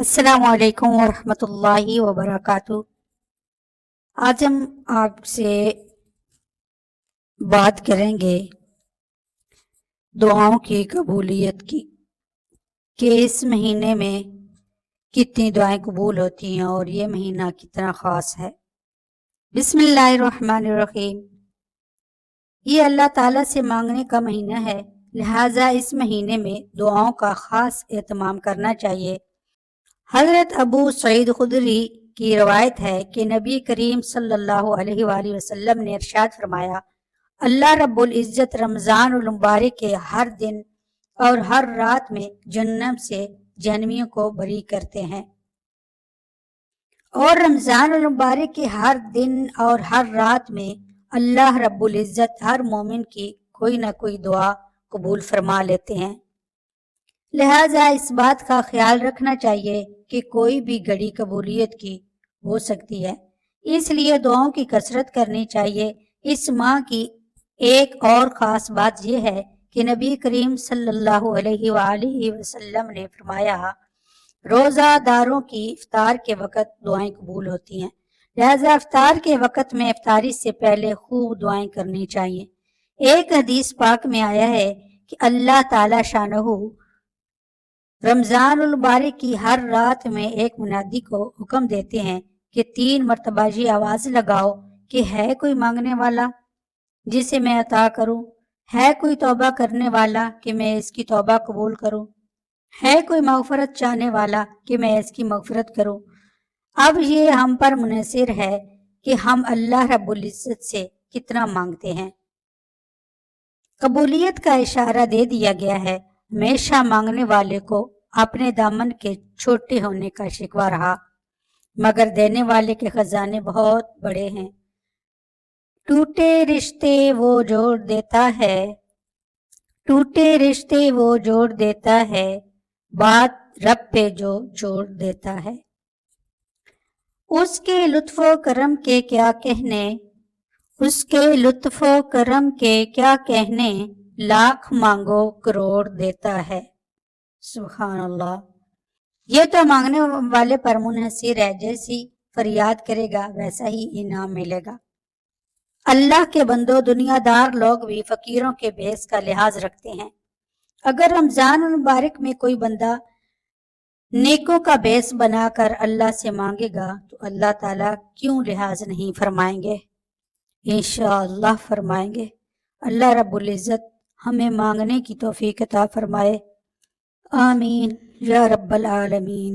السلام علیکم ورحمۃ اللہ وبرکاتہ۔ آج ہم آپ سے بات کریں گے دعاؤں کی قبولیت کی، کہ اس مہینے میں کتنی دعائیں قبول ہوتی ہیں اور یہ مہینہ کتنا خاص ہے۔ بسم اللہ الرحمن الرحیم۔ یہ اللہ تعالیٰ سے مانگنے کا مہینہ ہے، لہٰذا اس مہینے میں دعاؤں کا خاص اہتمام کرنا چاہیے۔ حضرت ابو سعید خدری کی روایت ہے کہ نبی کریم صلی اللہ علیہ وآلہ وسلم نے ارشاد فرمایا، اللہ رب العزت رمضان المبارک کے ہر دن اور ہر رات میں جہنم سے جہنمیوں کو بری کرتے ہیں، اور رمضان المبارک کے ہر دن اور ہر رات میں اللہ رب العزت ہر مومن کی کوئی نہ کوئی دعا قبول فرما لیتے ہیں۔ لہٰذا اس بات کا خیال رکھنا چاہیے کہ کوئی بھی گھڑی قبولیت کی ہو سکتی ہے، اس لیے دعاؤں کی کثرت کرنی چاہیے۔ اس ماہ کی ایک اور خاص بات یہ ہے کہ نبی کریم صلی اللہ علیہ وآلہ وسلم نے فرمایا، روزہ داروں کی افطار کے وقت دعائیں قبول ہوتی ہیں، لہذا افطار کے وقت میں افطاری سے پہلے خوب دعائیں کرنی چاہیے۔ ایک حدیث پاک میں آیا ہے کہ اللہ تعالی شانہ رمضان المبارک کی ہر رات میں ایک منادی کو حکم دیتے ہیں کہ 3 مرتبہ یہ آواز لگاؤ کہ ہے کوئی مانگنے والا جسے میں عطا کروں، ہے کوئی توبہ کرنے والا کہ میں اس کی توبہ قبول کروں، ہے کوئی مغفرت چاہنے والا کہ میں اس کی مغفرت کروں۔ اب یہ ہم پر منحصر ہے کہ ہم اللہ رب العزت سے کتنا مانگتے ہیں۔ قبولیت کا اشارہ دے دیا گیا ہے، ہمیشہ مانگنے والے کو اپنے دامن کے چھوٹے ہونے کا شکوہ رہا، مگر دینے والے کے خزانے بہت بڑے ہیں۔ ٹوٹے رشتے وہ جوڑ دیتا ہے، ٹوٹے رشتے وہ جوڑ دیتا ہے، بات رب پہ جو چھوڑ دیتا ہے۔ اس کے لطف و کرم کے کیا کہنے، اس کے لطف و کرم کے کیا کہنے، لاکھ مانگو کروڑ دیتا ہے۔ سبحان اللہ۔ یہ تو مانگنے والے پر منحصر ہے، جیسی فریاد کرے گا ویسا ہی انعام ملے گا۔ اللہ کے بندوں، دنیا دار لوگ بھی فقیروں کے بھیس کا لحاظ رکھتے ہیں۔ اگر رمضان المبارک میں کوئی بندہ نیکوں کا بھیس بنا کر اللہ سے مانگے گا تو اللہ تعالیٰ کیوں لحاظ نہیں فرمائیں گے؟ انشاءاللہ فرمائیں گے۔ اللہ رب العزت ہمیں مانگنے کی توفیق عطا فرمائے، آمین یا رب العالمین۔